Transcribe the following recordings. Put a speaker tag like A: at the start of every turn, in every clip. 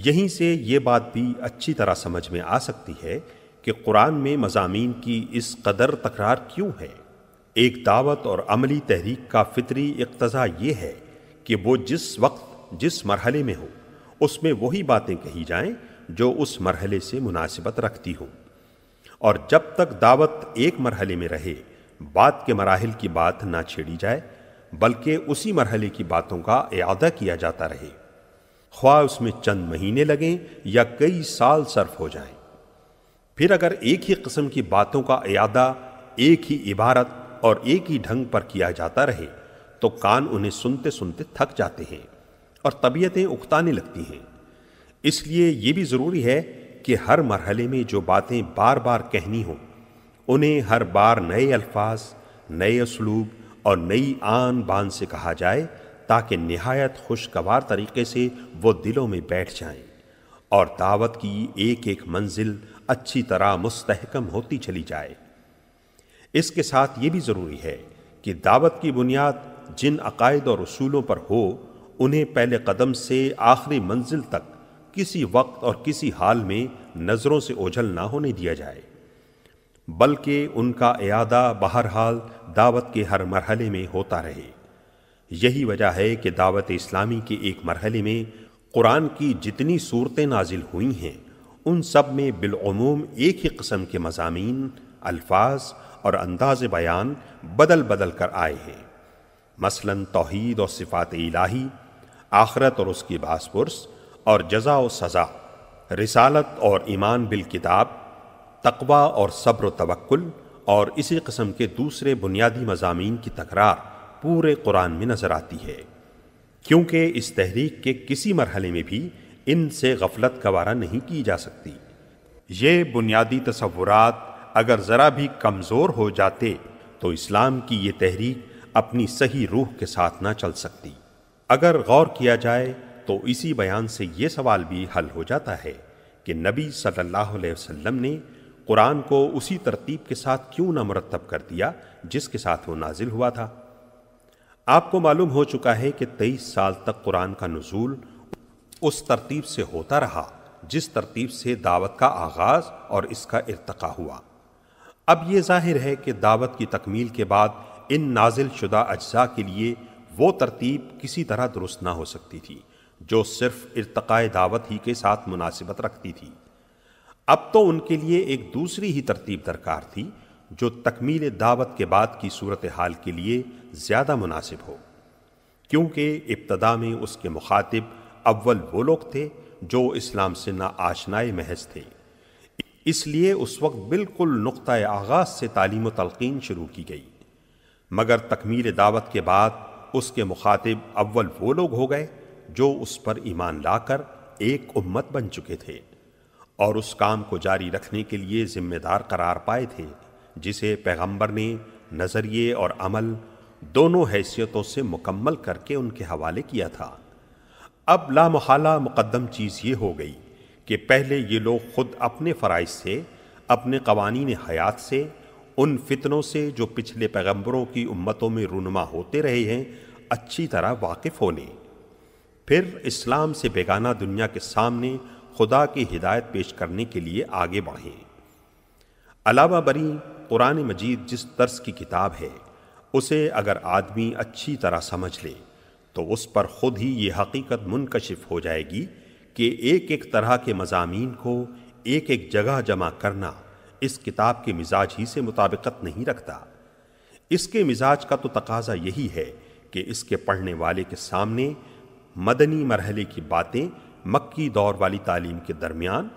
A: یہیں سے یہ بات بھی اچھی طرح سمجھ میں آ سکتی ہے کہ قرآن میں مضامین کی اس قدر تکرار کیوں ہے۔ ایک دعوت اور عملی تحریک کا فطری اقتضا یہ ہے کہ وہ جس وقت جس مرحلے میں ہو اس میں وہی باتیں کہی جائیں جو اس مرحلے سے مناسبت رکھتی ہوں، اور جب تک دعوت ایک مرحلے میں رہے بعد کے مراحل کی بات نہ چھیڑی جائے بلکہ اسی مرحلے کی باتوں کا اعادہ کیا جاتا رہے، خواہ اس میں چند مہینے لگیں یا کئی سال صرف ہو جائیں۔ پھر اگر ایک ہی قسم کی باتوں کا اعادہ ایک ہی عبارت اور ایک ہی ڈھنگ پر کیا جاتا رہے تو کان انہیں سنتے سنتے تھک جاتے ہیں اور طبیعتیں اکتانے لگتی ہیں۔ اس لیے یہ بھی ضروری ہے کہ ہر مرحلے میں جو باتیں بار بار کہنی ہوں انہیں ہر بار نئے الفاظ، نئے اسلوب اور نئی آن بان سے کہا جائے تاکہ نہایت خوشگوار طریقے سے وہ دلوں میں بیٹھ جائیں اور دعوت کی ایک ایک منزل اچھی طرح مستحکم ہوتی چلی جائے۔ اس کے ساتھ یہ بھی ضروری ہے کہ دعوت کی بنیاد جن عقائد اور اصولوں پر ہو انہیں پہلے قدم سے آخری منزل تک کسی وقت اور کسی حال میں نظروں سے اوجھل نہ ہونے دیا جائے، بلکہ ان کا اعادہ بہرحال دعوت کے ہر مرحلے میں ہوتا رہے۔ یہی وجہ ہے کہ دعوت اسلامی کے ایک مرحلے میں قرآن کی جتنی صورتیں نازل ہوئی ہیں ان سب میں بالعموم ایک ہی قسم کے مضامین، الفاظ اور انداز بیان بدل بدل کر آئے ہیں، مثلا توحید اور صفات الہی، آخرت اور اس کی باس پرس اور جزا و سزا، رسالت اور ایمان بالکتاب، تقوی اور صبر و توکل اور اسی قسم کے دوسرے بنیادی مضامین کی تکرار پورے قرآن میں نظر آتی ہے، کیونکہ اس تحریک کے کسی مرحلے میں بھی ان سے غفلت گوارا نہیں کی جا سکتی۔ یہ بنیادی تصورات اگر ذرا بھی کمزور ہو جاتے تو اسلام کی یہ تحریک اپنی صحیح روح کے ساتھ نہ چل سکتی۔ اگر غور کیا جائے تو اسی بیان سے یہ سوال بھی حل ہو جاتا ہے کہ نبی صلی اللہ علیہ وسلم نے قرآن کو اسی ترتیب کے ساتھ کیوں نہ مرتب کر دیا جس کے ساتھ وہ نازل ہوا تھا۔ آپ کو معلوم ہو چکا ہے کہ 23 سال تک قرآن کا نزول اس ترتیب سے ہوتا رہا جس ترتیب سے دعوت کا آغاز اور اس کا ارتقا ہوا۔ اب یہ ظاہر ہے کہ دعوت کی تکمیل کے بعد ان نازل شدہ اجزاء کے لیے وہ ترتیب کسی طرح درست نہ ہو سکتی تھی جو صرف ارتقاء دعوت ہی کے ساتھ مناسبت رکھتی تھی۔ اب تو ان کے لیے ایک دوسری ہی ترتیب درکار تھی جو تکمیل دعوت کے بعد کی صورتحال کے لیے زیادہ مناسب ہو، کیونکہ ابتدا میں اس کے مخاطب اول وہ لوگ تھے جو اسلام سے نا آشنائے محض تھے، اس لیے اس وقت بالکل نقطۂ آغاز سے تعلیم و تلقین شروع کی گئی، مگر تکمیل دعوت کے بعد اس کے مخاطب اول وہ لوگ ہو گئے جو اس پر ایمان لا کر ایک امت بن چکے تھے اور اس کام کو جاری رکھنے کے لیے ذمہ دار قرار پائے تھے جسے پیغمبر نے نظریے اور عمل دونوں حیثیتوں سے مکمل کر کے ان کے حوالے کیا تھا۔ اب لا محالہ مقدم چیز یہ ہو گئی کہ پہلے یہ لوگ خود اپنے فرائض سے، اپنے قوانین حیات سے، ان فتنوں سے جو پچھلے پیغمبروں کی امتوں میں رونما ہوتے رہے ہیں اچھی طرح واقف ہو لیں، پھر اسلام سے بیگانہ دنیا کے سامنے خدا کی ہدایت پیش کرنے کے لیے آگے بڑھیں۔ علاوہ بری قرآن مجید جس طرز کی کتاب ہے اسے اگر آدمی اچھی طرح سمجھ لے تو اس پر خود ہی یہ حقیقت منکشف ہو جائے گی کہ ایک ایک طرح کے مضامین کو ایک ایک جگہ جمع کرنا اس کتاب کے مزاج ہی سے مطابقت نہیں رکھتا۔ اس کے مزاج کا تو تقاضا یہی ہے کہ اس کے پڑھنے والے کے سامنے مدنی مرحلے کی باتیں مکی دور والی تعلیم کے درمیان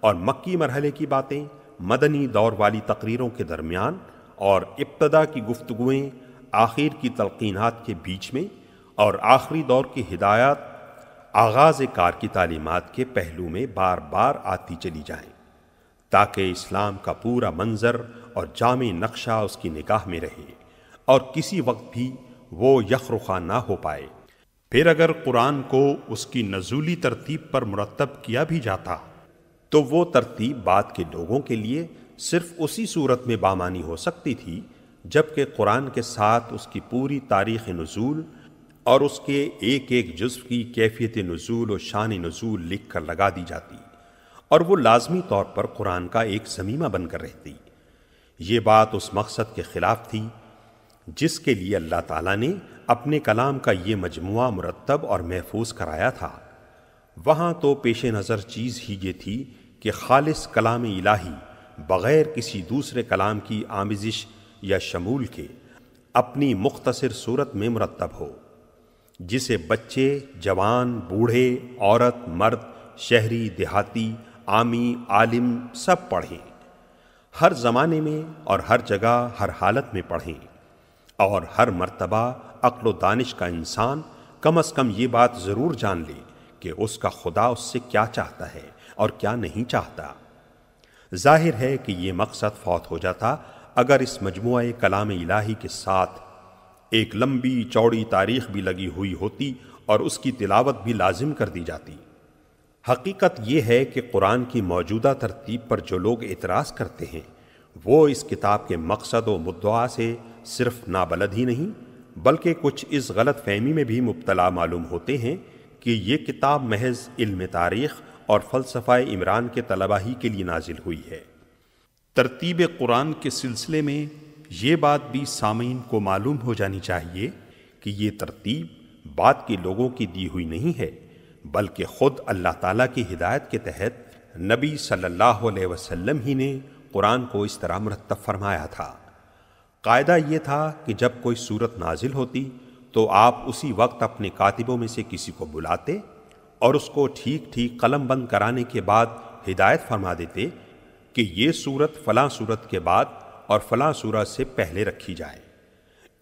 A: اور مکی مرحلے کی باتیں مدنی دور والی تقریروں کے درمیان اور ابتدا کی گفتگویں آخر کی تلقینات کے بیچ میں اور آخری دور کی ہدایات آغاز کار کی تعلیمات کے پہلو میں بار بار آتی چلی جائیں، تاکہ اسلام کا پورا منظر اور جامع نقشہ اس کی نگاہ میں رہے اور کسی وقت بھی وہ یخرخا نہ ہو پائے۔ پھر اگر قرآن کو اس کی نزولی ترتیب پر مرتب کیا بھی جاتا تو وہ ترتیب بعد کے لوگوں کے لیے صرف اسی صورت میں بامانی ہو سکتی تھی جبکہ قرآن کے ساتھ اس کی پوری تاریخ نزول اور اس کے ایک ایک جزو کی کیفیت نزول و شان نزول لکھ کر لگا دی جاتی اور وہ لازمی طور پر قرآن کا ایک ضمیمہ بن کر رہتی۔ یہ بات اس مقصد کے خلاف تھی جس کے لیے اللہ تعالیٰ نے اپنے کلام کا یہ مجموعہ مرتب اور محفوظ کرایا تھا۔ وہاں تو پیش نظر چیز ہی یہ تھی کہ خالص کلام الہی بغیر کسی دوسرے کلام کی آمیزش یا شمول کے اپنی مختصر صورت میں مرتب ہو، جسے بچے، جوان، بوڑھے، عورت، مرد، شہری، دیہاتی، عامی، عالم سب پڑھیں، ہر زمانے میں اور ہر جگہ ہر حالت میں پڑھیں، اور ہر مرتبہ عقل و دانش کا انسان کم از کم یہ بات ضرور جان لے کہ اس کا خدا اس سے کیا چاہتا ہے اور کیا نہیں چاہتا۔ ظاہر ہے کہ یہ مقصد فوت ہو جاتا اگر اس مجموعہ کلام الہی کے ساتھ ایک لمبی چوڑی تاریخ بھی لگی ہوئی ہوتی اور اس کی تلاوت بھی لازم کر دی جاتی۔ حقیقت یہ ہے کہ قرآن کی موجودہ ترتیب پر جو لوگ اعتراض کرتے ہیں وہ اس کتاب کے مقصد و مدعا سے صرف نابلد ہی نہیں بلکہ کچھ اس غلط فہمی میں بھی مبتلا معلوم ہوتے ہیں کہ یہ کتاب محض علم تاریخ اور فلسفہ عمران کے طلبہ ہی کے لیے نازل ہوئی ہے۔ ترتیب قرآن کے سلسلے میں یہ بات بھی سامعین کو معلوم ہو جانی چاہیے کہ یہ ترتیب بعد کے لوگوں کی دی ہوئی نہیں ہے بلکہ خود اللہ تعالیٰ کی ہدایت کے تحت نبی صلی اللہ علیہ وسلم ہی نے قرآن کو اس طرح مرتب فرمایا تھا۔ قاعدہ یہ تھا کہ جب کوئی سورت نازل ہوتی تو آپ اسی وقت اپنے کاتبوں میں سے کسی کو بلاتے اور اس کو ٹھیک ٹھیک قلم بند کرانے کے بعد ہدایت فرما دیتے کہ یہ سورت فلاں سورت کے بعد اور فلاں سورت سے پہلے رکھی جائے۔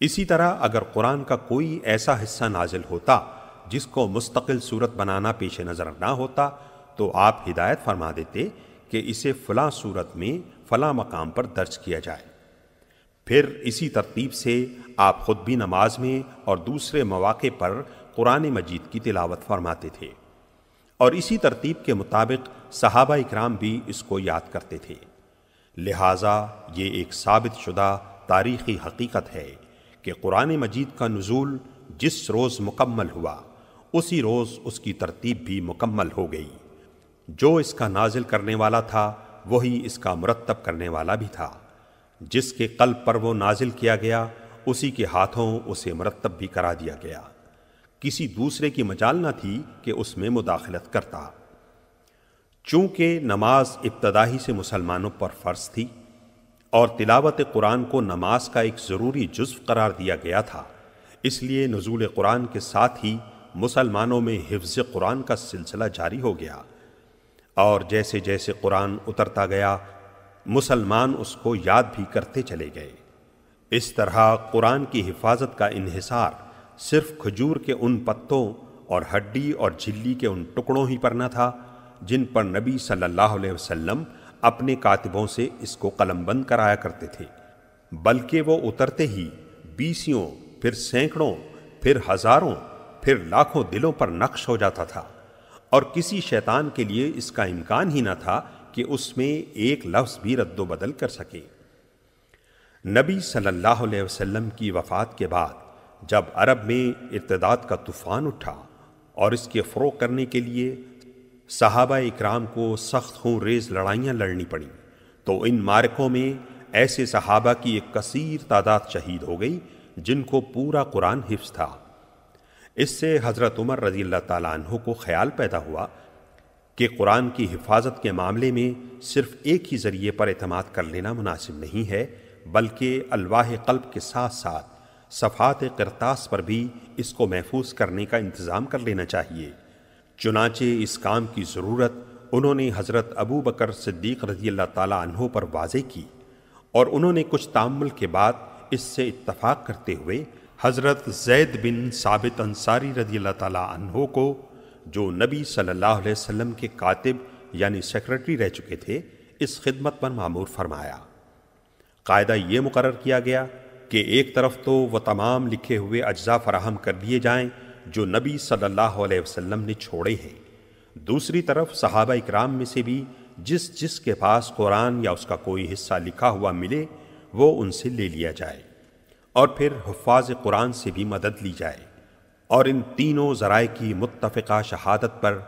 A: اسی طرح اگر قرآن کا کوئی ایسا حصہ نازل ہوتا جس کو مستقل سورت بنانا پیش نظر نہ ہوتا تو آپ ہدایت فرما دیتے کہ اسے فلاں سورت میں فلاں مقام پر درج کیا جائے۔ پھر اسی ترتیب سے آپ خود بھی نماز میں اور دوسرے مواقع پر قرآن مجید کی تلاوت فرماتے تھے، اور اسی ترتیب کے مطابق صحابہ اکرام بھی اس کو یاد کرتے تھے۔ لہٰذا یہ ایک ثابت شدہ تاریخی حقیقت ہے کہ قرآن مجید کا نزول جس روز مکمل ہوا اسی روز اس کی ترتیب بھی مکمل ہو گئی۔ جو اس کا نازل کرنے والا تھا وہی اس کا مرتب کرنے والا بھی تھا۔ جس کے قلب پر وہ نازل کیا گیا اسی کے ہاتھوں اسے مرتب بھی کرا دیا گیا۔ کسی دوسرے کی مجال نہ تھی کہ اس میں مداخلت کرتا۔ چونکہ نماز ابتدائی سے مسلمانوں پر فرض تھی اور تلاوت قرآن کو نماز کا ایک ضروری جزو قرار دیا گیا تھا، اس لیے نزول قرآن کے ساتھ ہی مسلمانوں میں حفظ قرآن کا سلسلہ جاری ہو گیا، اور جیسے جیسے قرآن اترتا گیا مسلمان اس کو یاد بھی کرتے چلے گئے۔ اس طرح قرآن کی حفاظت کا انحصار صرف کھجور کے ان پتوں اور ہڈی اور جھلی کے ان ٹکڑوں ہی پر نہ تھا جن پر نبی صلی اللہ علیہ وسلم اپنے کاتبوں سے اس کو قلم بند کرایا کرتے تھے، بلکہ وہ اترتے ہی بیسیوں، پھر سینکڑوں، پھر ہزاروں، پھر لاکھوں دلوں پر نقش ہو جاتا تھا، اور کسی شیطان کے لیے اس کا امکان ہی نہ تھا کہ اس میں ایک لفظ بھی رد و بدل کر سکے۔ نبی صلی اللہ علیہ وسلم کی وفات کے بعد جب عرب میں ارتداد کا طوفان اٹھا اور اس کے فروغ کرنے کے لیے صحابہ اکرام کو سخت خون ریز لڑائیاں لڑنی پڑیں تو ان معرکوں میں ایسے صحابہ کی ایک کثیر تعداد شہید ہو گئی جن کو پورا قرآن حفظ تھا۔ اس سے حضرت عمر رضی اللہ تعالیٰ عنہ کو خیال پیدا ہوا کہ قرآن کی حفاظت کے معاملے میں صرف ایک ہی ذریعے پر اعتماد کر لینا مناسب نہیں ہے بلکہ الواح قلب کے ساتھ ساتھ صفحات قرطاس پر بھی اس کو محفوظ کرنے کا انتظام کر لینا چاہیے۔ چنانچہ اس کام کی ضرورت انہوں نے حضرت ابو بکر صدیق رضی اللہ تعالیٰ عنہ پر واضح کی، اور انہوں نے کچھ تأمل کے بعد اس سے اتفاق کرتے ہوئے حضرت زید بن ثابت انصاری رضی اللہ تعالیٰ عنہ کو، جو نبی صلی اللہ علیہ وسلم کے کاتب یعنی سیکرٹری رہ چکے تھے، اس خدمت پر مامور فرمایا۔ قاعدہ یہ مقرر کیا گیا کہ ایک طرف تو وہ تمام لکھے ہوئے اجزاء فراہم کر دیے جائیں جو نبی صلی اللہ علیہ وسلم نے چھوڑے ہیں، دوسری طرف صحابہ اکرام میں سے بھی جس کے پاس قرآن یا اس کا کوئی حصہ لکھا ہوا ملے وہ ان سے لے لیا جائے، اور پھر حفاظ قرآن سے بھی مدد لی جائے، اور ان تینوں ذرائع کی متفقہ شہادت پر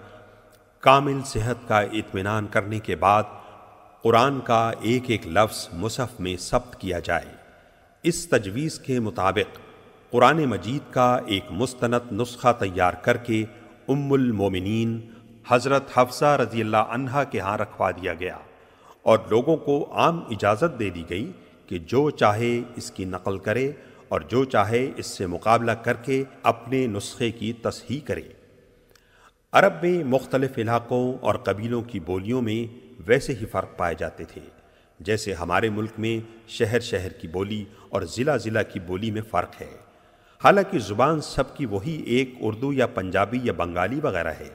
A: کامل صحت کا اطمینان کرنے کے بعد قرآن کا ایک ایک لفظ مصحف میں ثبت کیا جائے۔ اس تجویز کے مطابق قرآن مجید کا ایک مستند نسخہ تیار کر کے ام المومنین حضرت حفصہ رضی اللہ عنہا کے ہاں رکھوا دیا گیا، اور لوگوں کو عام اجازت دے دی گئی کہ جو چاہے اس کی نقل کرے اور جو چاہے اس سے مقابلہ کر کے اپنے نسخے کی تصحیح کرے۔ عرب میں مختلف علاقوں اور قبیلوں کی بولیوں میں ویسے ہی فرق پائے جاتے تھے جیسے ہمارے ملک میں شہر شہر کی بولی اور ضلع ضلع کی بولی میں فرق ہے۔ حالانکہ زبان سب کی وہی ایک اردو یا پنجابی یا بنگالی وغیرہ ہے۔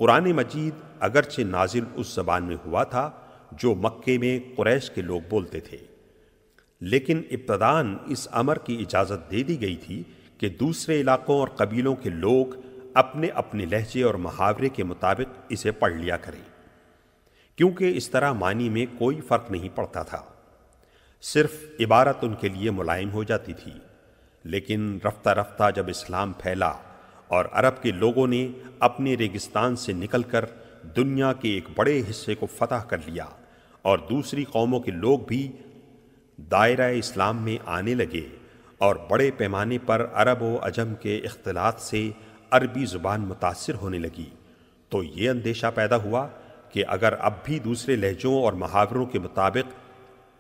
A: قرآن مجید اگرچہ نازل اس زبان میں ہوا تھا جو مکے میں قریش کے لوگ بولتے تھے، لیکن ابتداً اس امر کی اجازت دے دی گئی تھی کہ دوسرے علاقوں اور قبیلوں کے لوگ اپنے اپنے لہجے اور محاورے کے مطابق اسے پڑھ لیا کریں، کیونکہ اس طرح معنی میں کوئی فرق نہیں پڑتا تھا، صرف عبارت ان کے لیے ملائم ہو جاتی تھی۔ لیکن رفتہ رفتہ جب اسلام پھیلا اور عرب کے لوگوں نے اپنے ریگستان سے نکل کر دنیا کے ایک بڑے حصے کو فتح کر لیا اور دوسری قوموں کے لوگ بھی دائرہ اسلام میں آنے لگے اور بڑے پیمانے پر عرب و عجم کے اختلاط سے عربی زبان متاثر ہونے لگی، تو یہ اندیشہ پیدا ہوا کہ اگر اب بھی دوسرے لہجوں اور محاوروں کے مطابق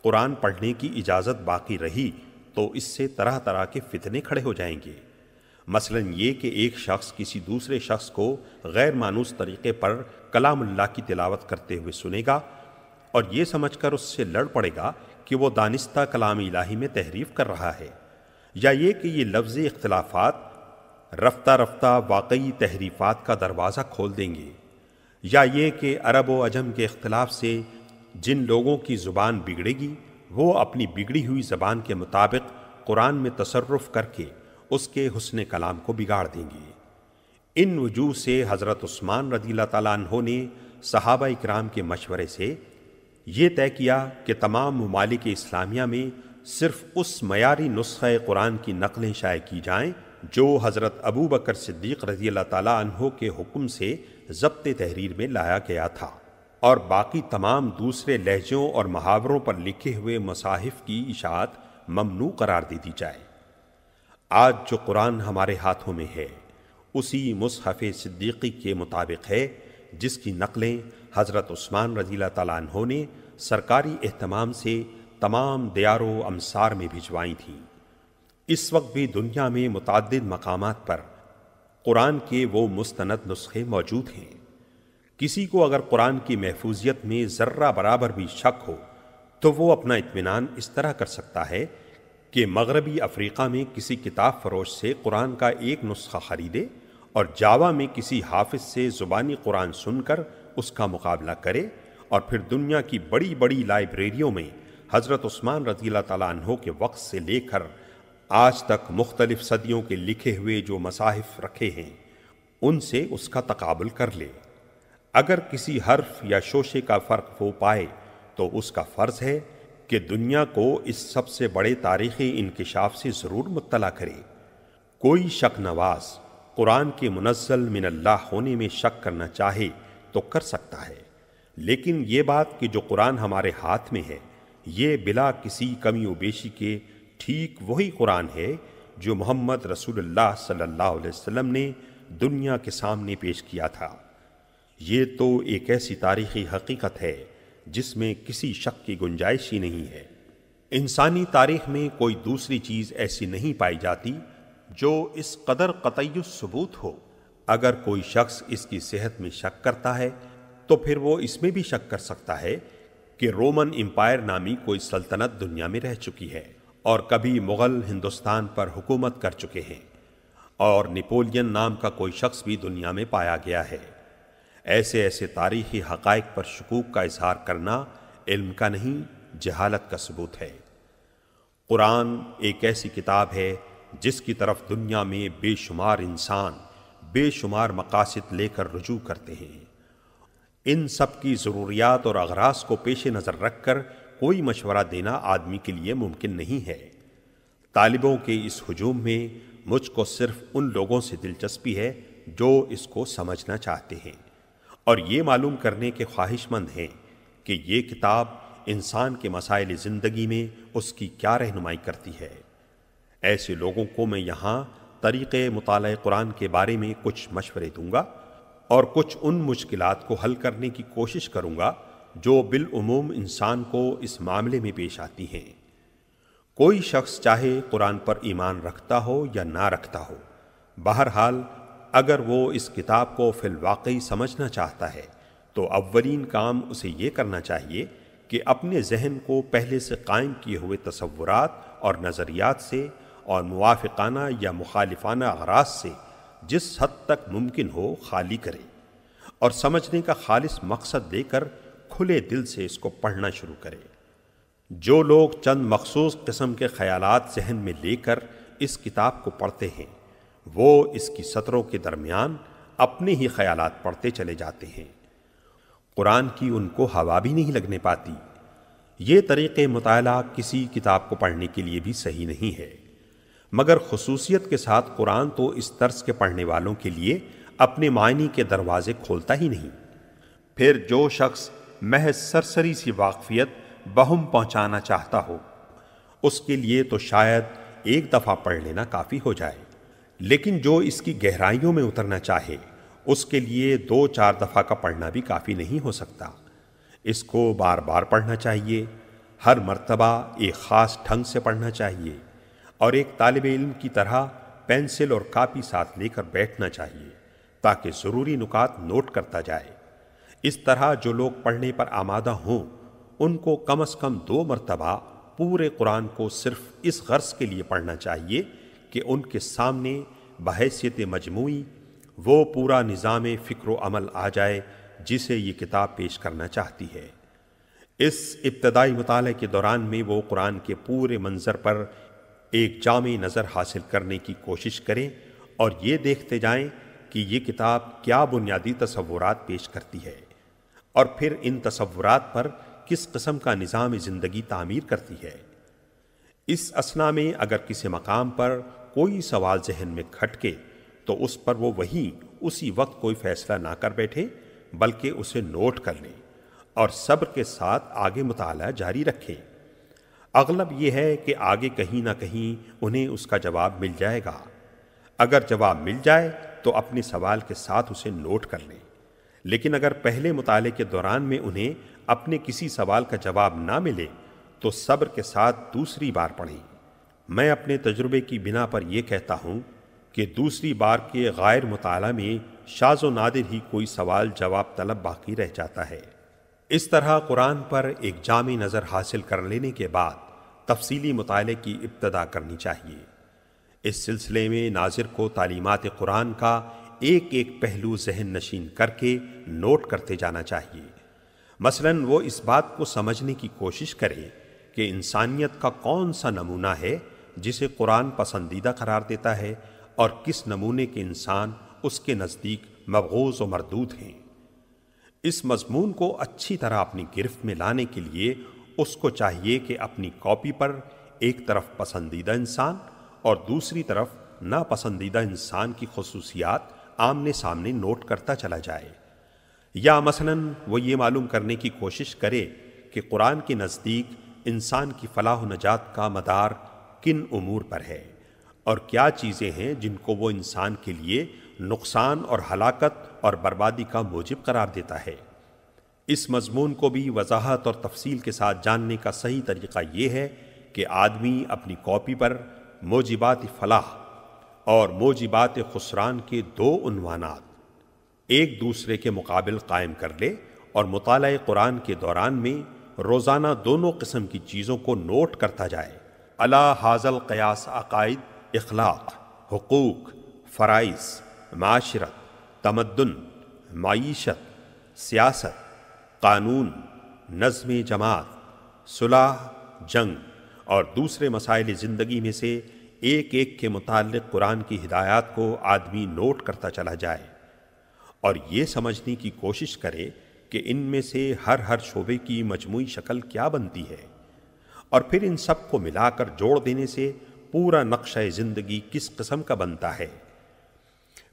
A: قرآن پڑھنے کی اجازت باقی رہی تو اس سے طرح طرح کے فتنے کھڑے ہو جائیں گے۔ مثلا یہ کہ ایک شخص کسی دوسرے شخص کو غیر مانوس طریقے پر کلام اللہ کی تلاوت کرتے ہوئے سنے گا اور یہ سمجھ کر اس سے لڑ پڑے گا کہ وہ دانستہ کلام الہی میں تحریف کر رہا ہے، یا یہ کہ یہ لفظی اختلافات رفتہ رفتہ واقعی تحریفات کا دروازہ کھول دیں گے، یا یہ کہ عرب و عجم کے اختلاف سے جن لوگوں کی زبان بگڑے گی وہ اپنی بگڑی ہوئی زبان کے مطابق قرآن میں تصرف کر کے اس کے حسن کلام کو بگاڑ دیں گے۔ ان وجوہ سے حضرت عثمان رضی اللہ تعالیٰ عنہ نے صحابہ اکرام کے مشورے سے یہ طے کیا کہ تمام ممالک اسلامیہ میں صرف اس معیاری نسخہ قرآن کی نقلیں شائع کی جائیں جو حضرت ابو بکر صدیق رضی اللہ تعالیٰ عنہ کے حکم سے ضبط تحریر میں لایا گیا تھا، اور باقی تمام دوسرے لہجوں اور محاوروں پر لکھے ہوئے مصاحف کی اشاعت ممنوع قرار دے دی جائے۔ آج جو قرآن ہمارے ہاتھوں میں ہے اسی مصحف صدیقی کے مطابق ہے جس کی نقلیں حضرت عثمان رضی اللہ تعالیٰ عنہ نے سرکاری اہتمام سے تمام دیار و امصار میں بھجوائی تھیں۔ اس وقت بھی دنیا میں متعدد مقامات پر قرآن کے وہ مستند نسخے موجود ہیں۔ کسی کو اگر قرآن کی محفوظیت میں ذرہ برابر بھی شک ہو تو وہ اپنا اطمینان اس طرح کر سکتا ہے کہ مغربی افریقہ میں کسی کتاب فروش سے قرآن کا ایک نسخہ خریدے اور جاوا میں کسی حافظ سے زبانی قرآن سن کر اس کا مقابلہ کرے، اور پھر دنیا کی بڑی بڑی لائبریریوں میں حضرت عثمان رضی اللہ تعالیٰ عنہ کے وقت سے لے کر آج تک مختلف صدیوں کے لکھے ہوئے جو مصاحف رکھے ہیں ان سے اس کا تقابل کر لے۔ اگر کسی حرف یا شوشے کا فرق وہ پائے تو اس کا فرض ہے کہ دنیا کو اس سب سے بڑے تاریخی انکشاف سے ضرور مطلع کرے۔ کوئی شک نواز قرآن کے منزل من اللہ ہونے میں شک کرنا چاہے تو کر سکتا ہے، لیکن یہ بات کہ جو قرآن ہمارے ہاتھ میں ہے یہ بلا کسی کمی و بیشی کے ٹھیک وہی قرآن ہے جو محمد رسول اللہ صلی اللہ علیہ وسلم نے دنیا کے سامنے پیش کیا تھا۔ یہ تو ایک ایسی تاریخی حقیقت ہے جس میں کسی شک کی گنجائش ہی نہیں ہے۔ انسانی تاریخ میں کوئی دوسری چیز ایسی نہیں پائی جاتی جو اس قدر قطعی ثبوت ہو۔ اگر کوئی شخص اس کی صحت میں شک کرتا ہے تو پھر وہ اس میں بھی شک کر سکتا ہے کہ رومن امپائر نامی کوئی سلطنت دنیا میں رہ چکی ہے اور کبھی مغل ہندوستان پر حکومت کر چکے ہیں، اور نیپولین نام کا کوئی شخص بھی دنیا میں پایا گیا ہے۔ ایسے تاریخی حقائق پر شکوک کا اظہار کرنا علم کا نہیں، جہالت کا ثبوت ہے۔ قرآن ایک ایسی کتاب ہے جس کی طرف دنیا میں بے شمار انسان بے شمار مقاصد لے کر رجوع کرتے ہیں۔ ان سب کی ضروریات اور اغراض کو پیش نظر رکھ کر کوئی مشورہ دینا آدمی کے لیے ممکن نہیں ہے۔ طالبوں کے اس ہجوم میں مجھ کو صرف ان لوگوں سے دلچسپی ہے جو اس کو سمجھنا چاہتے ہیں اور یہ معلوم کرنے کے خواہش مند ہیں کہ یہ کتاب انسان کے مسائل زندگی میں اس کی کیا رہنمائی کرتی ہے۔ ایسے لوگوں کو میں یہاں طریقے مطالعہ قرآن کے بارے میں کچھ مشورے دوں گا اور کچھ ان مشکلات کو حل کرنے کی کوشش کروں گا جو بالعموم انسان کو اس معاملے میں پیش آتی ہیں۔ کوئی شخص چاہے قرآن پر ایمان رکھتا ہو یا نہ رکھتا ہو، بہرحال اگر وہ اس کتاب کو فی الواقع سمجھنا چاہتا ہے تو اولین کام اسے یہ کرنا چاہیے کہ اپنے ذہن کو پہلے سے قائم کیے ہوئے تصورات اور نظریات سے اور موافقانہ یا مخالفانہ اغراض سے جس حد تک ممکن ہو خالی کرے اور سمجھنے کا خالص مقصد دے کر کھلے دل سے اس کو پڑھنا شروع کرے۔ جو لوگ چند مخصوص قسم کے خیالات ذہن میں لے کر اس کتاب کو پڑھتے ہیں وہ اس کی سطروں کے درمیان اپنے ہی خیالات پڑھتے چلے جاتے ہیں، قرآن کی ان کو ہوا بھی نہیں لگنے پاتی۔ یہ طریقے مطالعہ کسی کتاب کو پڑھنے کے لیے بھی صحیح نہیں ہے، مگر خصوصیت کے ساتھ قرآن تو اس طرز کے پڑھنے والوں کے لیے اپنے معنی کے دروازے کھولتا ہی نہیں۔ پھر جو شخص محض سرسری سی واقفیت بہم پہنچانا چاہتا ہو اس کے لیے تو شاید ایک دفعہ پڑھ لینا کافی ہو جائے، لیکن جو اس کی گہرائیوں میں اترنا چاہے اس کے لیے 2-4 دفعہ کا پڑھنا بھی کافی نہیں ہو سکتا۔ اس کو بار بار پڑھنا چاہیے، ہر مرتبہ ایک خاص ڈھنگ سے پڑھنا چاہیے اور ایک طالب علم کی طرح پینسل اور کاپی ساتھ لے کر بیٹھنا چاہیے تاکہ ضروری نکات نوٹ کرتا جائے۔ اس طرح جو لوگ پڑھنے پر آمادہ ہوں ان کو کم از کم 2 مرتبہ پورے قرآن کو صرف اس غرض کے لیے پڑھنا چاہیے کہ ان کے سامنے بحیثیت مجموعی وہ پورا نظام فکر و عمل آ جائے جسے یہ کتاب پیش کرنا چاہتی ہے۔ اس ابتدائی مطالعے کے دوران میں وہ قرآن کے پورے منظر پر ایک جامع نظر حاصل کرنے کی کوشش کریں اور یہ دیکھتے جائیں کہ یہ کتاب کیا بنیادی تصورات پیش کرتی ہے اور پھر ان تصورات پر کس قسم کا نظام زندگی تعمیر کرتی ہے۔ اس اثنا میں اگر کسی مقام پر کوئی سوال ذہن میں کھٹکے تو اس پر وہ اسی وقت کوئی فیصلہ نہ کر بیٹھے بلکہ اسے نوٹ کر لیں اور صبر کے ساتھ آگے مطالعہ جاری رکھیں۔ اغلب یہ ہے کہ آگے کہیں نہ کہیں انہیں اس کا جواب مل جائے گا۔ اگر جواب مل جائے تو اپنے سوال کے ساتھ اسے نوٹ کر لیں، لیکن اگر پہلے مطالعے کے دوران میں انہیں اپنے کسی سوال کا جواب نہ ملے تو صبر کے ساتھ دوسری بار پڑھیں۔ میں اپنے تجربے کی بنا پر یہ کہتا ہوں کہ دوسری بار کے غیر مطالعہ میں شاذ و نادر ہی کوئی سوال جواب طلب باقی رہ جاتا ہے۔ اس طرح قرآن پر ایک جامع نظر حاصل کر لینے کے بعد تفصیلی مطالعے کی ابتدا کرنی چاہیے۔ اس سلسلے میں ناظر کو تعلیمات قرآن کا ایک ایک پہلو ذہن نشین کر کے نوٹ کرتے جانا چاہیے۔ مثلاً وہ اس بات کو سمجھنے کی کوشش کرے کہ انسانیت کا کون سا نمونہ ہے جسے قرآن پسندیدہ قرار دیتا ہے اور کس نمونے کے انسان اس کے نزدیک مبغوض و مردود ہیں۔ اس مضمون کو اچھی طرح اپنی گرفت میں لانے کے لیے اس کو چاہیے کہ اپنی کاپی پر ایک طرف پسندیدہ انسان اور دوسری طرف ناپسندیدہ انسان کی خصوصیات آمنے سامنے نوٹ کرتا چلا جائے، یا مثلاً وہ یہ معلوم کرنے کی کوشش کرے کہ قرآن کے نزدیک انسان کی فلاح و نجات کا مدار کن امور پر ہے اور کیا چیزیں ہیں جن کو وہ انسان کے لیے نقصان اور ہلاکت اور بربادی کا موجب قرار دیتا ہے۔ اس مضمون کو بھی وضاحت اور تفصیل کے ساتھ جاننے کا صحیح طریقہ یہ ہے کہ آدمی اپنی کاپی پر موجبات فلاح اور موجبات خسران کے 2 عنوانات ایک دوسرے کے مقابل قائم کر لے اور مطالعہ قرآن کے دوران میں روزانہ دونوں قسم کی چیزوں کو نوٹ کرتا جائے۔ علی ھذا القیاس عقائد، اخلاق، حقوق، فرائض، معاشرت، تمدن، معیشت، سیاست، قانون، نظم جماعت، صلح، جنگ اور دوسرے مسائل زندگی میں سے ایک ایک کے متعلق قرآن کی ہدایات کو آدمی نوٹ کرتا چلا جائے اور یہ سمجھنے کی کوشش کرے کہ ان میں سے ہر شعبے کی مجموعی شکل کیا بنتی ہے، اور پھر ان سب کو ملا کر جوڑ دینے سے پورا نقشہ زندگی کس قسم کا بنتا ہے۔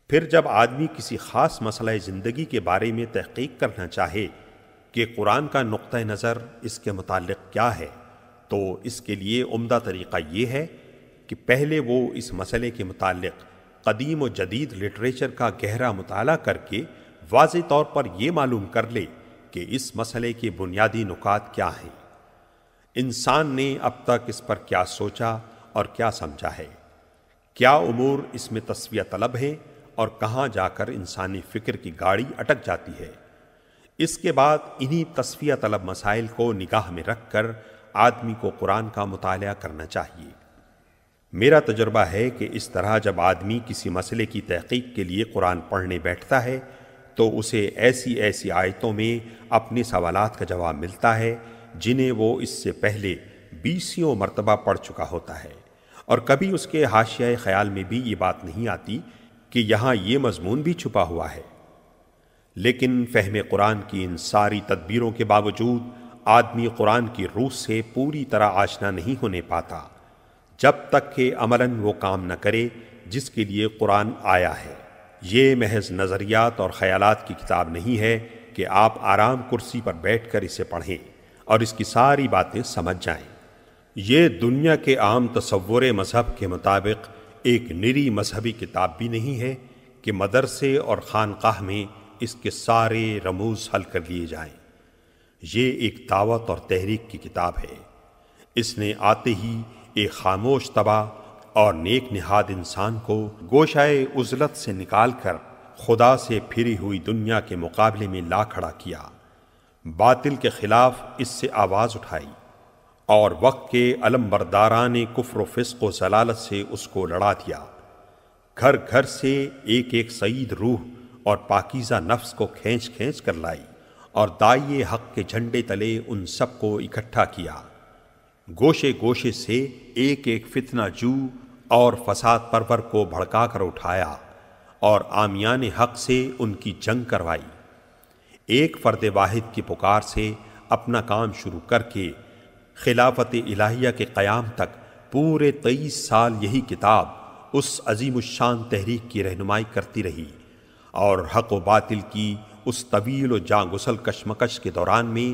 A: پھر جب آدمی کسی خاص مسئلہ زندگی کے بارے میں تحقیق کرنا چاہے کہ قرآن کا نقطہ نظر اس کے متعلق کیا ہے، تو اس کے لیے عمدہ طریقہ یہ ہے کہ پہلے وہ اس مسئلے کے متعلق قدیم و جدید لٹریچر کا گہرا مطالعہ کر کے واضح طور پر یہ معلوم کر لے کہ اس مسئلے کے بنیادی نکات کیا ہیں، انسان نے اب تک اس پر کیا سوچا اور کیا سمجھا ہے، کیا امور اس میں تسویہ طلب ہیں اور کہاں جا کر انسانی فکر کی گاڑی اٹک جاتی ہے۔ اس کے بعد انہی تسویہ طلب مسائل کو نگاہ میں رکھ کر آدمی کو قرآن کا مطالعہ کرنا چاہیے۔ میرا تجربہ ہے کہ اس طرح جب آدمی کسی مسئلے کی تحقیق کے لیے قرآن پڑھنے بیٹھتا ہے تو اسے ایسی ایسی آیتوں میں اپنے سوالات کا جواب ملتا ہے جنہیں وہ اس سے پہلے 20 مرتبہ پڑھ چکا ہوتا ہے، اور کبھی اس کے حاشیۂ خیال میں بھی یہ بات نہیں آتی کہ یہاں یہ مضمون بھی چھپا ہوا ہے۔ لیکن فہم قرآن کی ان ساری تدبیروں کے باوجود آدمی قرآن کی روح سے پوری طرح آشنا نہیں ہونے پاتا جب تک کہ عملاً وہ کام نہ کرے جس کے لیے قرآن آیا ہے۔ یہ محض نظریات اور خیالات کی کتاب نہیں ہے کہ آپ آرام کرسی پر بیٹھ کر اسے پڑھیں اور اس کی ساری باتیں سمجھ جائیں۔ یہ دنیا کے عام تصور مذہب کے مطابق ایک نری مذہبی کتاب بھی نہیں ہے کہ مدرسے اور خانقاہ میں اس کے سارے رموز حل کر لیے جائیں۔ یہ ایک دعوت اور تحریک کی کتاب ہے۔ اس نے آتے ہی ایک خاموش طبع اور نیک نہاد انسان کو گوشۂ عزلت سے نکال کر خدا سے پھری ہوئی دنیا کے مقابلے میں لا کھڑا کیا، باطل کے خلاف اس سے آواز اٹھائی اور وقت کے علم برداران کفر و فسق و ضلالت سے اس کو لڑا دیا۔ گھر گھر سے ایک ایک سعید روح اور پاکیزہ نفس کو کھینچ کھینچ کر لائی اور داعیے حق کے جھنڈے تلے ان سب کو اکٹھا کیا۔ گوشے گوشے سے ایک ایک فتنہ جو اور فساد پرور کو بھڑکا کر اٹھایا اور عامیان حق سے ان کی جنگ کروائی۔ ایک فرد واحد کی پکار سے اپنا کام شروع کر کے خلافت الہیہ کے قیام تک پورے 23 سال یہی کتاب اس عظیم الشان تحریک کی رہنمائی کرتی رہی، اور حق و باطل کی اس طویل و جاں گسل کشمکش کے دوران میں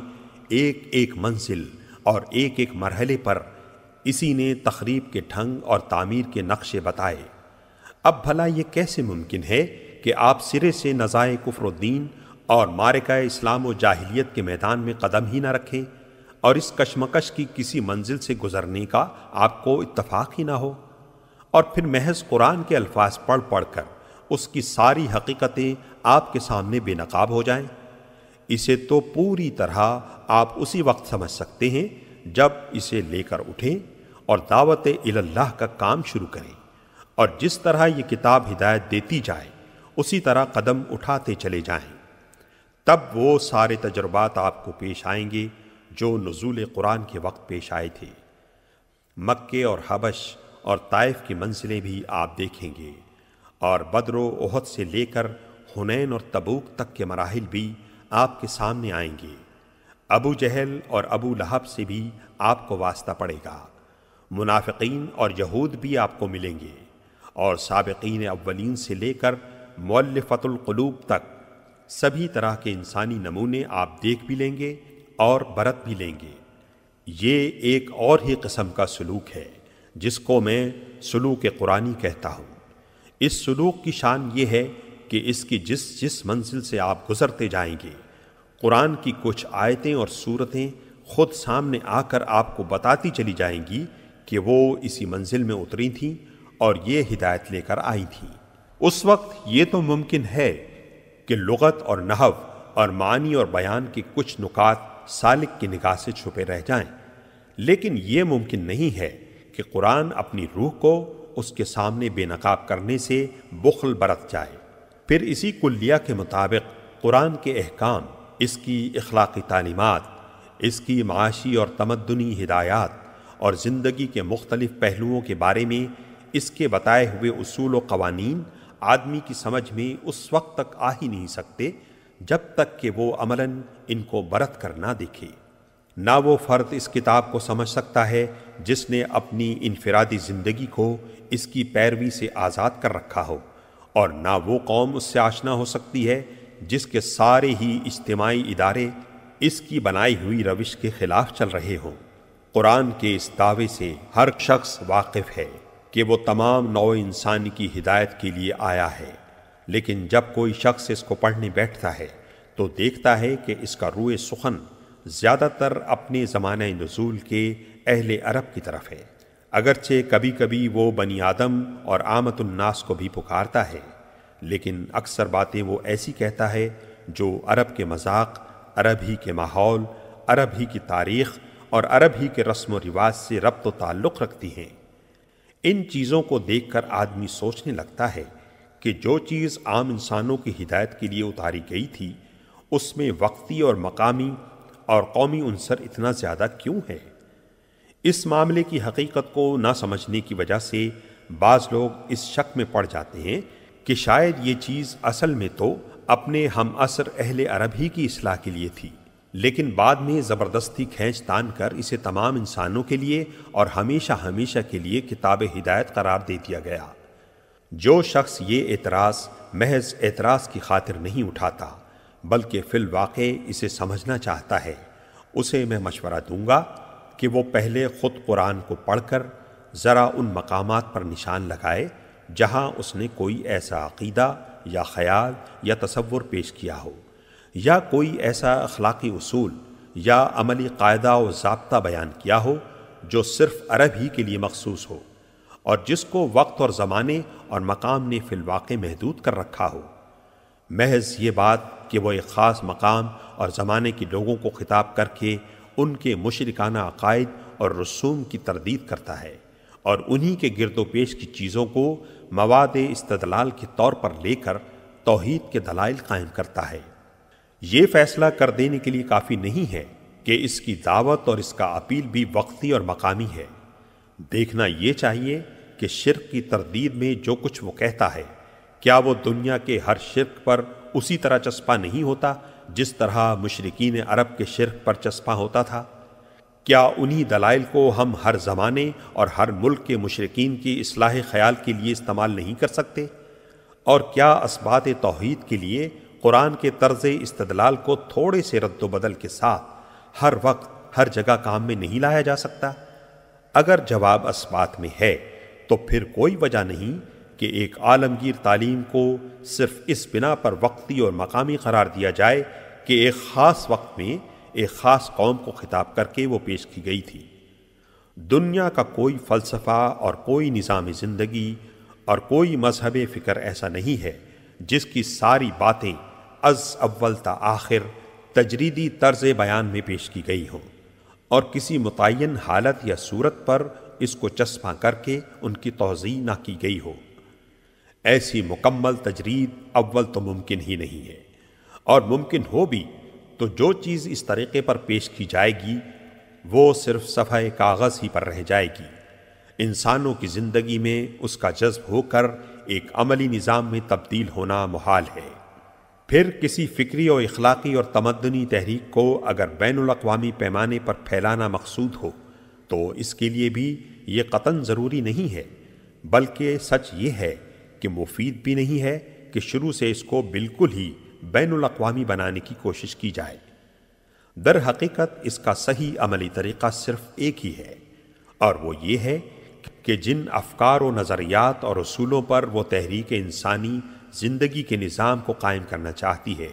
A: ایک ایک منزل اور ایک ایک مرحلے پر اسی نے تخریب کے ڈھنگ اور تعمیر کے نقشے بتائے۔ اب بھلا یہ کیسے ممکن ہے کہ آپ سرے سے نزائے کفر و دین اور معرکہ اسلام و جاہلیت کے میدان میں قدم ہی نہ رکھیں اور اس کشمکش کی کسی منزل سے گزرنے کا آپ کو اتفاق ہی نہ ہو، اور پھر محض قرآن کے الفاظ پڑھ پڑھ کر اس کی ساری حقیقتیں آپ کے سامنے بے نقاب ہو جائیں؟ اسے تو پوری طرح آپ اسی وقت سمجھ سکتے ہیں جب اسے لے کر اٹھیں اور دعوت اللہ کا کام شروع کریں، اور جس طرح یہ کتاب ہدایت دیتی جائے اسی طرح قدم اٹھاتے چلے جائیں۔ تب وہ سارے تجربات آپ کو پیش آئیں گے جو نزول قرآن کے وقت پیش آئے تھے۔ مکے اور حبش اور طائف کی منزلیں بھی آپ دیکھیں گے، اور بدر و احد سے لے کر حنین اور تبوک تک کے مراحل بھی آپ کے سامنے آئیں گے۔ ابو جہل اور ابو لہب سے بھی آپ کو واسطہ پڑے گا، منافقین اور یہود بھی آپ کو ملیں گے، اور سابقین اولین سے لے کر مؤلفۃ القلوب تک سبھی طرح کے انسانی نمونے آپ دیکھ بھی لیں گے اور برت بھی لیں گے۔ یہ ایک اور ہی قسم کا سلوک ہے جس کو میں سلوک قرآنی کہتا ہوں۔ اس سلوک کی شان یہ ہے کہ اس کی جس منزل سے آپ گزرتے جائیں گے، قرآن کی کچھ آیتیں اور صورتیں خود سامنے آ کر آپ کو بتاتی چلی جائیں گی کہ وہ اسی منزل میں اتری تھیں اور یہ ہدایت لے کر آئی تھیں۔ اس وقت یہ تو ممکن ہے کہ لغت اور نحو اور معنی اور بیان کے کچھ نکات سالک کی نگاہ سے چھپے رہ جائیں، لیکن یہ ممکن نہیں ہے کہ قرآن اپنی روح کو اس کے سامنے بے نقاب کرنے سے بخل برت جائے۔ پھر اسی کلیہ کے مطابق قرآن کے احکام، اس کی اخلاقی تعلیمات، اس کی معاشی اور تمدنی ہدایات اور زندگی کے مختلف پہلوؤں کے بارے میں اس کے بتائے ہوئے اصول و قوانین آدمی کی سمجھ میں اس وقت تک آ ہی نہیں سکتے جب تک کہ وہ عملاً ان کو برت کر نہ دیکھے۔ نہ وہ فرد اس کتاب کو سمجھ سکتا ہے جس نے اپنی انفرادی زندگی کو اس کی پیروی سے آزاد کر رکھا ہو، اور نہ وہ قوم اس سے آشنا ہو سکتی ہے جس کے سارے ہی اجتماعی ادارے اس کی بنائی ہوئی روش کے خلاف چل رہے ہوں۔ قرآن کے اس دعوے سے ہر شخص واقف ہے کہ وہ تمام نوع انسانی کی ہدایت کے لیے آیا ہے، لیکن جب کوئی شخص اس کو پڑھنے بیٹھتا ہے تو دیکھتا ہے کہ اس کا روئے سخن زیادہ تر اپنے زمانہ نزول کے اہل عرب کی طرف ہے، اگرچہ کبھی کبھی وہ بنی آدم اور عامت الناس کو بھی پکارتا ہے، لیکن اکثر باتیں وہ ایسی کہتا ہے جو عرب کے مذاق، عرب ہی کے ماحول، عرب ہی کی تاریخ اور عرب ہی کے رسم و رواج سے ربط و تعلق رکھتی ہیں۔ ان چیزوں کو دیکھ کر آدمی سوچنے لگتا ہے کہ جو چیز عام انسانوں کی ہدایت کے لیے اتاری گئی تھی، اس میں وقتی اور مقامی اور قومی عنصر اتنا زیادہ کیوں ہے؟ اس معاملے کی حقیقت کو نہ سمجھنے کی وجہ سے بعض لوگ اس شک میں پڑ جاتے ہیں کہ شاید یہ چیز اصل میں تو اپنے ہم عصر اہل عرب ہی کی اصلاح کے لیے تھی، لیکن بعد میں زبردستی کھینچ تان کر اسے تمام انسانوں کے لیے اور ہمیشہ ہمیشہ کے لیے کتاب ہدایت قرار دے دیا گیا۔ جو شخص یہ اعتراض محض اعتراض کی خاطر نہیں اٹھاتا بلکہ فی الواقع اسے سمجھنا چاہتا ہے، اسے میں مشورہ دوں گا کہ وہ پہلے خود قرآن کو پڑھ کر ذرا ان مقامات پر نشان لگائے جہاں اس نے کوئی ایسا عقیدہ یا خیال یا تصور پیش کیا ہو، یا کوئی ایسا اخلاقی اصول یا عملی قاعدہ و ضابطہ بیان کیا ہو جو صرف عرب ہی کے لیے مخصوص ہو اور جس کو وقت اور زمانے اور مقام نے فی الواقع محدود کر رکھا ہو۔ محض یہ بات کہ وہ ایک خاص مقام اور زمانے کے لوگوں کو خطاب کر کے ان کے مشرکانہ عقائد اور رسوم کی تردید کرتا ہے اور انہی کے گرد و پیش کی چیزوں کو مواد استدلال کے طور پر لے کر توحید کے دلائل قائم کرتا ہے، یہ فیصلہ کر دینے کے لیے کافی نہیں ہے کہ اس کی دعوت اور اس کا اپیل بھی وقتی اور مقامی ہے۔ دیکھنا یہ چاہیے کہ شرک کی تردید میں جو کچھ وہ کہتا ہے، کیا وہ دنیا کے ہر شرک پر اسی طرح چسپاں نہیں ہوتا جس طرح مشرکین عرب کے شرک پر چسپاں ہوتا تھا؟ کیا انہی دلائل کو ہم ہر زمانے اور ہر ملک کے مشرکین کی اصلاح خیال کے لیے استعمال نہیں کر سکتے؟ اور کیا اثبات توحید کے لیے قرآن کے طرز استدلال کو تھوڑے سے رد و بدل کے ساتھ ہر وقت ہر جگہ کام میں نہیں لایا جا سکتا؟ اگر جواب اثبات میں ہے تو پھر کوئی وجہ نہیں کہ ایک عالمگیر تعلیم کو صرف اس بنا پر وقتی اور مقامی قرار دیا جائے کہ ایک خاص وقت میں ایک خاص قوم کو خطاب کر کے وہ پیش کی گئی تھی۔ دنیا کا کوئی فلسفہ اور کوئی نظام زندگی اور کوئی مذہب فکر ایسا نہیں ہے جس کی ساری باتیں از اول تا آخر تجریدی طرز بیان میں پیش کی گئی ہوں اور کسی متعین حالت یا صورت پر اس کو چسپاں کر کے ان کی توضیح نہ کی گئی ہو۔ ایسی مکمل تجرید اول تو ممکن ہی نہیں ہے، اور ممکن ہو بھی تو جو چیز اس طریقے پر پیش کی جائے گی وہ صرف صفحہ کاغذ ہی پر رہ جائے گی۔ انسانوں کی زندگی میں اس کا جذب ہو کر ایک عملی نظام میں تبدیل ہونا محال ہے۔ پھر کسی فکری اور اخلاقی اور تمدنی تحریک کو اگر بین الاقوامی پیمانے پر پھیلانا مقصود ہو تو اس کے لیے بھی یہ قطعاً ضروری نہیں ہے، بلکہ سچ یہ ہے کہ مفید بھی نہیں ہے کہ شروع سے اس کو بالکل ہی بین الاقوامی بنانے کی کوشش کی جائے۔ در حقیقت اس کا صحیح عملی طریقہ صرف ایک ہی ہے، اور وہ یہ ہے کہ جن افکار و نظریات اور اصولوں پر وہ تحریک انسانی زندگی کے نظام کو قائم کرنا چاہتی ہے،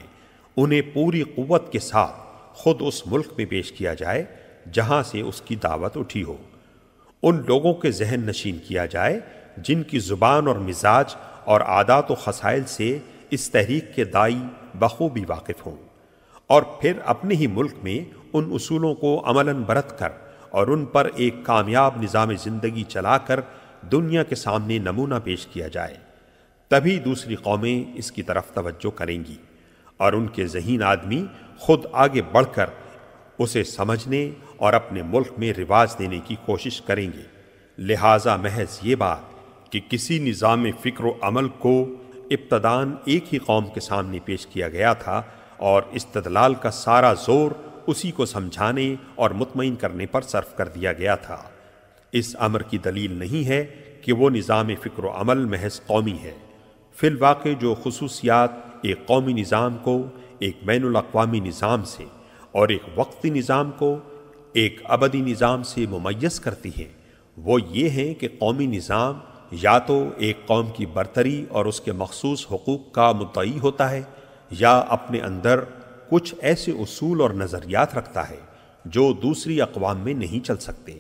A: انہیں پوری قوت کے ساتھ خود اس ملک میں پیش کیا جائے جہاں سے اس کی دعوت اٹھی ہو، ان لوگوں کے ذہن نشین کیا جائے جن کی زبان اور مزاج اور عادات و خصائل سے اس تحریک کے داعی بخوبی واقف ہوں، اور پھر اپنے ہی ملک میں ان اصولوں کو عملاً برت کر اور ان پر ایک کامیاب نظام زندگی چلا کر دنیا کے سامنے نمونہ پیش کیا جائے۔ تبھی دوسری قومیں اس کی طرف توجہ کریں گی اور ان کے ذہین آدمی خود آگے بڑھ کر اسے سمجھنے اور اپنے ملک میں رواج دینے کی کوشش کریں گے۔ لہٰذا محض یہ بات کہ کسی نظام فکر و عمل کو ابتداً ایک ہی قوم کے سامنے پیش کیا گیا تھا اور استدلال کا سارا زور اسی کو سمجھانے اور مطمئن کرنے پر صرف کر دیا گیا تھا، اس امر کی دلیل نہیں ہے کہ وہ نظام فکر و عمل محض قومی ہے۔ فی الواقع جو خصوصیات ایک قومی نظام کو ایک بین الاقوامی نظام سے اور ایک وقتی نظام کو ایک ابدی نظام سے ممیز کرتی ہیں، وہ یہ ہیں کہ قومی نظام یا تو ایک قوم کی برتری اور اس کے مخصوص حقوق کا مدعی ہوتا ہے، یا اپنے اندر کچھ ایسے اصول اور نظریات رکھتا ہے جو دوسری اقوام میں نہیں چل سکتے۔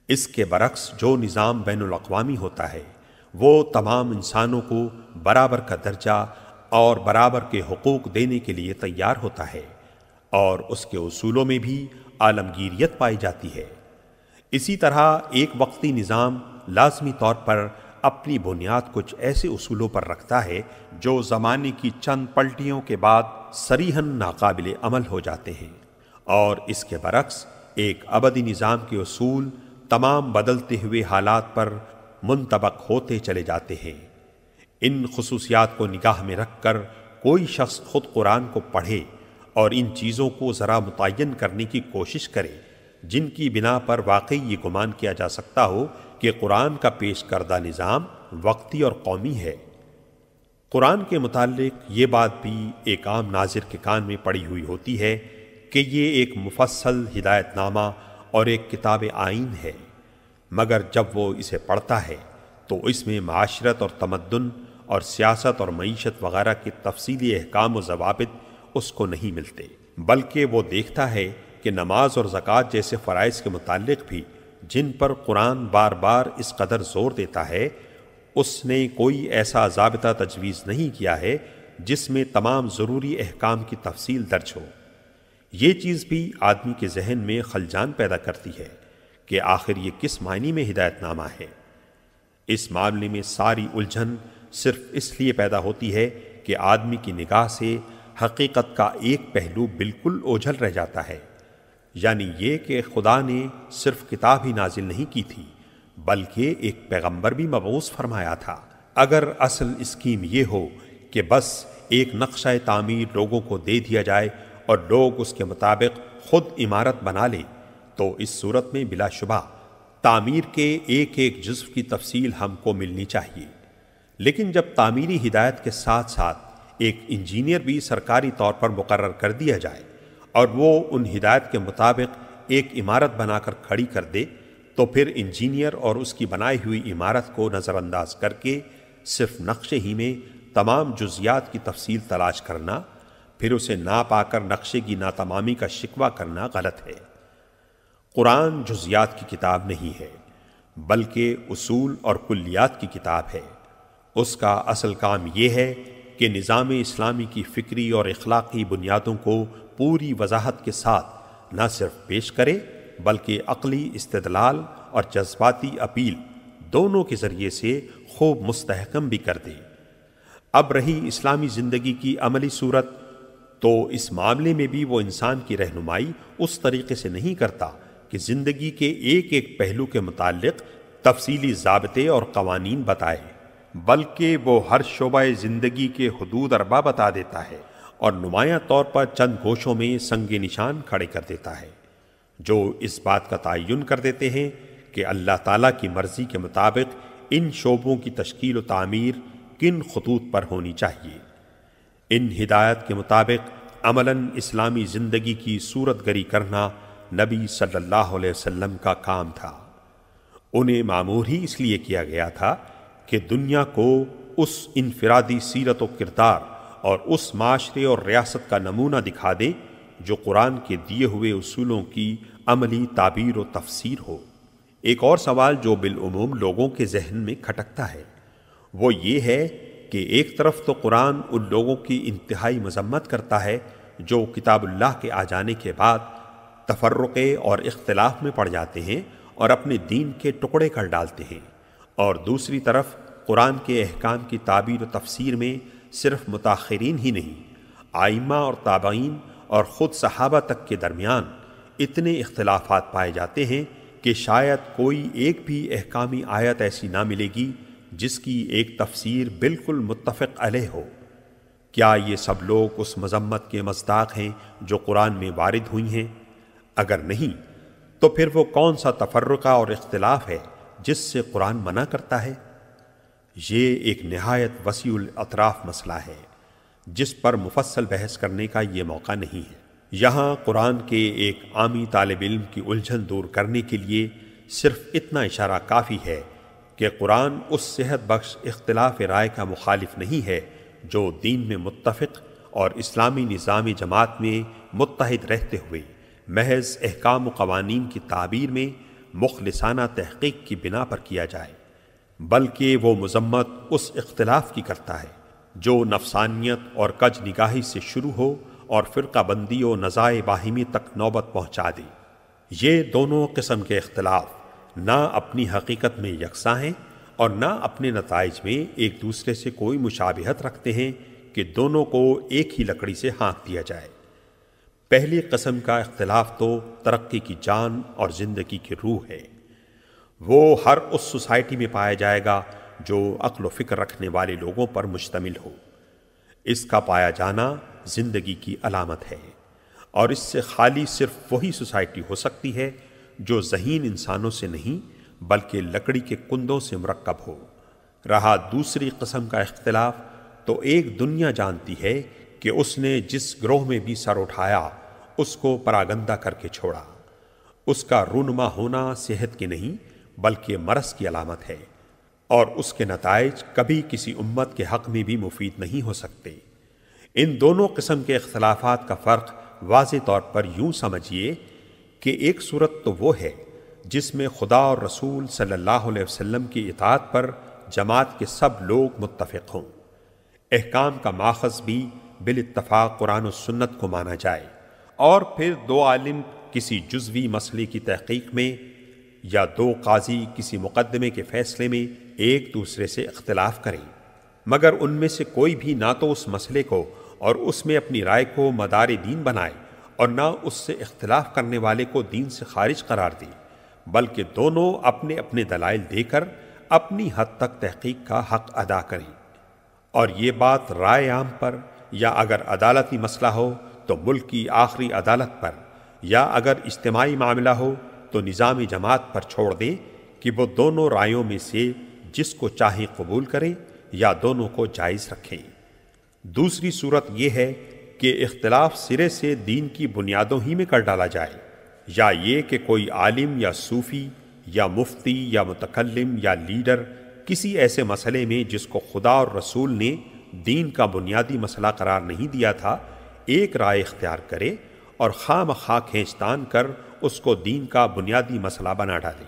A: اس کے برعکس جو نظام بین الاقوامی ہوتا ہے وہ تمام انسانوں کو برابر کا درجہ اور برابر کے حقوق دینے کے لیے تیار ہوتا ہے، اور اس کے اصولوں میں بھی عالمگیریت پائی جاتی ہے۔ اسی طرح ایک وقتی نظام لازمی طور پر اپنی بنیاد کچھ ایسے اصولوں پر رکھتا ہے جو زمانے کی چند پلٹیوں کے بعد صریحاً ناقابل عمل ہو جاتے ہیں، اور اس کے برعکس ایک ابدی نظام کے اصول تمام بدلتے ہوئے حالات پر منطبق ہوتے چلے جاتے ہیں۔ ان خصوصیات کو نگاہ میں رکھ کر کوئی شخص خود قرآن کو پڑھے اور ان چیزوں کو ذرا متعین کرنے کی کوشش کرے جن کی بنا پر واقعی یہ گمان کیا جا سکتا ہو کہ قرآن کا پیش کردہ نظام وقتی اور قومی ہے۔ قرآن کے متعلق یہ بات بھی ایک عام ناظر کے کان میں پڑی ہوئی ہوتی ہے کہ یہ ایک مفصل ہدایت نامہ اور ایک کتاب آئین ہے، مگر جب وہ اسے پڑھتا ہے تو اس میں معاشرت اور تمدن اور سیاست اور معیشت وغیرہ کے تفصیلی احکام و ضوابط اس کو نہیں ملتے، بلکہ وہ دیکھتا ہے کہ نماز اور زکوٰۃ جیسے فرائض کے متعلق بھی جن پر قرآن بار بار اس قدر زور دیتا ہے، اس نے کوئی ایسا ضابطہ تجویز نہیں کیا ہے جس میں تمام ضروری احکام کی تفصیل درج ہو۔ یہ چیز بھی آدمی کے ذہن میں خلجان پیدا کرتی ہے کہ آخر یہ کس معنی میں ہدایت نامہ ہے۔ اس معاملے میں ساری الجھن صرف اس لیے پیدا ہوتی ہے کہ آدمی کی نگاہ سے حقیقت کا ایک پہلو بالکل اوجھل رہ جاتا ہے، یعنی یہ کہ خدا نے صرف کتاب ہی نازل نہیں کی تھی بلکہ ایک پیغمبر بھی مبعوث فرمایا تھا۔ اگر اصل اسکیم یہ ہو کہ بس ایک نقشہ تعمیر لوگوں کو دے دیا جائے اور لوگ اس کے مطابق خود عمارت بنا لیں، تو اس صورت میں بلا شبہ تعمیر کے ایک ایک جزو کی تفصیل ہم کو ملنی چاہیے۔ لیکن جب تعمیری ہدایت کے ساتھ ساتھ ایک انجینئر بھی سرکاری طور پر مقرر کر دیا جائے اور وہ ان ہدایت کے مطابق ایک عمارت بنا کر کھڑی کر دے، تو پھر انجینئر اور اس کی بنائی ہوئی عمارت کو نظر انداز کر کے صرف نقشے ہی میں تمام جزیات کی تفصیل تلاش کرنا، پھر اسے نہ پا کر نقشے کی ناتمامی کا شکوہ کرنا غلط ہے۔ قرآن جزیات کی کتاب نہیں ہے بلکہ اصول اور کلیات کی کتاب ہے۔ اس کا اصل کام یہ ہے کہ نظام اسلامی کی فکری اور اخلاقی بنیادوں کو پوری وضاحت کے ساتھ نہ صرف پیش کرے بلکہ عقلی استدلال اور جذباتی اپیل دونوں کے ذریعے سے خوب مستحکم بھی کر دے۔ اب رہی اسلامی زندگی کی عملی صورت، تو اس معاملے میں بھی وہ انسان کی رہنمائی اس طریقے سے نہیں کرتا کہ زندگی کے ایک ایک پہلو کے متعلق تفصیلی ضابطے اور قوانین بتائے، بلکہ وہ ہر شعبہ زندگی کے حدود اربا بتا دیتا ہے اور نمایاں طور پر چند گوشوں میں سنگ نشان کھڑے کر دیتا ہے جو اس بات کا تعین کر دیتے ہیں کہ اللہ تعالیٰ کی مرضی کے مطابق ان شعبوں کی تشکیل و تعمیر کن خطوط پر ہونی چاہیے۔ ان ہدایات کے مطابق عملاً اسلامی زندگی کی صورت گری کرنا نبی صلی اللہ علیہ وسلم کا کام تھا۔ انہیں معمور ہی اس لیے کیا گیا تھا کہ دنیا کو اس انفرادی سیرت و کردار اور اس معاشرے اور ریاست کا نمونہ دکھا دے جو قرآن کے دیے ہوئے اصولوں کی عملی تعبیر و تفسیر ہو۔ ایک اور سوال جو بالعموم لوگوں کے ذہن میں کھٹکتا ہے وہ یہ ہے کہ ایک طرف تو قرآن ان لوگوں کی انتہائی مذمت کرتا ہے جو کتاب اللہ کے آ جانے کے بعد تفرقے اور اختلاف میں پڑ جاتے ہیں اور اپنے دین کے ٹکڑے کر ڈالتے ہیں، اور دوسری طرف قرآن کے احکام کی تعبیر و تفسیر میں صرف متاخرین ہی نہیں، ائمہ اور تابعین اور خود صحابہ تک کے درمیان اتنے اختلافات پائے جاتے ہیں کہ شاید کوئی ایک بھی احکامی آیت ایسی نہ ملے گی جس کی ایک تفسیر بالکل متفق علیہ ہو۔ کیا یہ سب لوگ اس مذمت کے مصداق ہیں جو قرآن میں وارد ہوئی ہیں؟ اگر نہیں تو پھر وہ کون سا تفرقہ اور اختلاف ہے جس سے قرآن منع کرتا ہے؟ یہ ایک نہایت وسیع الاطراف مسئلہ ہے جس پر مفصل بحث کرنے کا یہ موقع نہیں ہے۔ یہاں قرآن کے ایک عامی طالب علم کی الجھن دور کرنے کے لیے صرف اتنا اشارہ کافی ہے کہ قرآن اس صحت بخش اختلاف رائے کا مخالف نہیں ہے جو دین میں متفق اور اسلامی نظام جماعت میں متحد رہتے ہوئے محض احکام و قوانین کی تعبیر میں مخلصانہ تحقیق کی بنا پر کیا جائے، بلکہ وہ مذمت اس اختلاف کی کرتا ہے جو نفسانیت اور کج نگاہی سے شروع ہو اور فرقہ بندی و نزاع باہمی تک نوبت پہنچا دے۔ یہ دونوں قسم کے اختلاف نہ اپنی حقیقت میں یکساں ہیں اور نہ اپنے نتائج میں ایک دوسرے سے کوئی مشابہت رکھتے ہیں کہ دونوں کو ایک ہی لکڑی سے ہانک دیا جائے۔ پہلی قسم کا اختلاف تو ترقی کی جان اور زندگی کی روح ہے۔ وہ ہر اس سوسائٹی میں پایا جائے گا جو عقل و فکر رکھنے والے لوگوں پر مشتمل ہو۔ اس کا پایا جانا زندگی کی علامت ہے، اور اس سے خالی صرف وہی سوسائٹی ہو سکتی ہے جو ذہین انسانوں سے نہیں بلکہ لکڑی کے کندوں سے مرکب ہو۔ رہا دوسری قسم کا اختلاف تو ایک دنیا جانتی ہے کہ اس نے جس گروہ میں بھی سر اٹھایا اس کو پراگندہ کر کے چھوڑا۔ اس کا رونما ہونا صحت کی نہیں بلکہ مرض کی علامت ہے، اور اس کے نتائج کبھی کسی امت کے حق میں بھی مفید نہیں ہو سکتے۔ ان دونوں قسم کے اختلافات کا فرق واضح طور پر یوں سمجھیے کہ ایک صورت تو وہ ہے جس میں خدا اور رسول صلی اللہ علیہ وسلم کی اطاعت پر جماعت کے سب لوگ متفق ہوں، احکام کا ماخذ بھی بالاتفاق قرآن و سنت کو مانا جائے، اور پھر دو عالم کسی جزوی مسئلے کی تحقیق میں یا دو قاضی کسی مقدمے کے فیصلے میں ایک دوسرے سے اختلاف کریں، مگر ان میں سے کوئی بھی نہ تو اس مسئلے کو اور اس میں اپنی رائے کو مدار دین بنائے اور نہ اس سے اختلاف کرنے والے کو دین سے خارج قرار دے، بلکہ دونوں اپنے اپنے دلائل دے کر اپنی حد تک تحقیق کا حق ادا کریں۔ اور یہ بات رائے عام پر، یا اگر عدالتی مسئلہ ہو تو ملک کی آخری عدالت پر، یا اگر اجتماعی معاملہ ہو تو نظام جماعت پر چھوڑ دیں کہ وہ دونوں رائیوں میں سے جس کو چاہیں قبول کریں یا دونوں کو جائز رکھیں۔ دوسری صورت یہ ہے کہ اختلاف سرے سے دین کی بنیادوں ہی میں کر ڈالا جائے، یا یہ کہ کوئی عالم یا صوفی یا مفتی یا متکلم یا لیڈر کسی ایسے مسئلے میں جس کو خدا اور رسول نے دین کا بنیادی مسئلہ قرار نہیں دیا تھا ایک رائے اختیار کرے اور خواہ مخواہ کھینچتان کر اس کو دین کا بنیادی مسئلہ بنا ڈالے،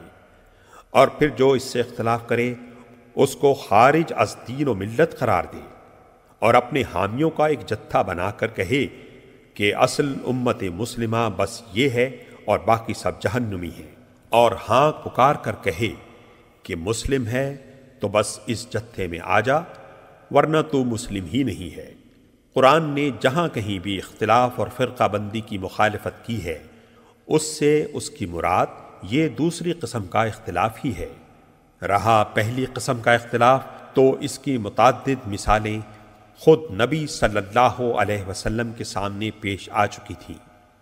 A: اور پھر جو اس سے اختلاف کرے اس کو خارج از دین و ملت قرار دے، اور اپنے حامیوں کا ایک جتھا بنا کر کہے کہ اصل امت مسلمہ بس یہ ہے اور باقی سب جہنمی ہیں، اور ہاں پکار کر کہے کہ مسلم ہے تو بس اس جتھے میں آ جا ورنہ تو مسلم ہی نہیں ہے۔ قرآن نے جہاں کہیں بھی اختلاف اور فرقہ بندی کی مخالفت کی ہے اس سے اس کی مراد یہ دوسری قسم کا اختلاف ہی ہے۔ رہا پہلی قسم کا اختلاف تو اس کی متعدد مثالیں خود نبی صلی اللہ علیہ وسلم کے سامنے پیش آ چکی تھیں،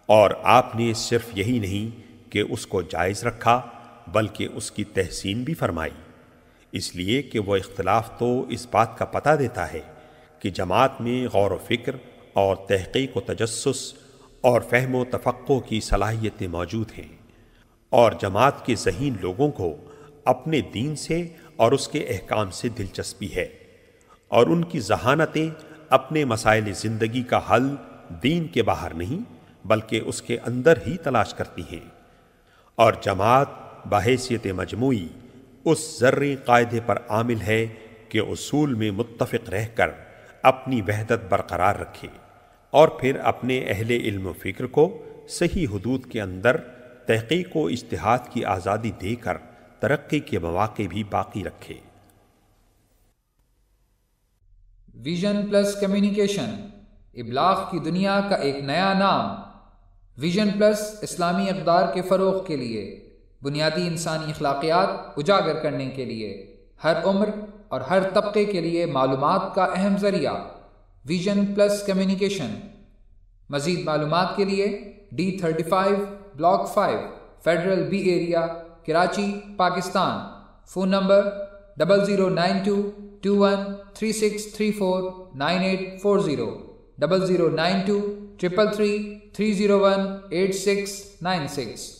A: اور آپ نے صرف یہی نہیں کہ اس کو جائز رکھا بلکہ اس کی تحسین بھی فرمائی، اس لیے کہ وہ اختلاف تو اس بات کا پتہ دیتا ہے کہ جماعت میں غور و فکر اور تحقیق و تجسس اور فہم و تفقع کی صلاحیتیں موجود ہیں، اور جماعت کے ذہین لوگوں کو اپنے دین سے اور اس کے احکام سے دلچسپی ہے، اور ان کی ذہانتیں اپنے مسائل زندگی کا حل دین کے باہر نہیں بلکہ اس کے اندر ہی تلاش کرتی ہیں، اور جماعت بحیثیت مجموعی اس ذرّی قاعدے پر عامل ہے کہ اصول میں متفق رہ کر اپنی وحدت برقرار رکھے، اور پھر اپنے اہل علم و فکر کو صحیح حدود کے اندر تحقیق و اجتہاد کی آزادی دے کر ترقی کے مواقع بھی باقی رکھے۔
B: ویژن پلس کمیونیکیشن، ابلاغ کی دنیا کا ایک نیا نام۔ ویژن پلس اسلامی اقدار کے فروغ کے لیے، بنیادی انسانی اخلاقیات اجاگر کرنے کے لیے، ہر عمر اور ہر طبقے کے لیے معلومات کا اہم ذریعہ۔ Vision plus communication. مزید معلومات کے لیے D35 block 5 federal be area, Karachi, Pakistan. Phone number 00922136349840 00923333018696۔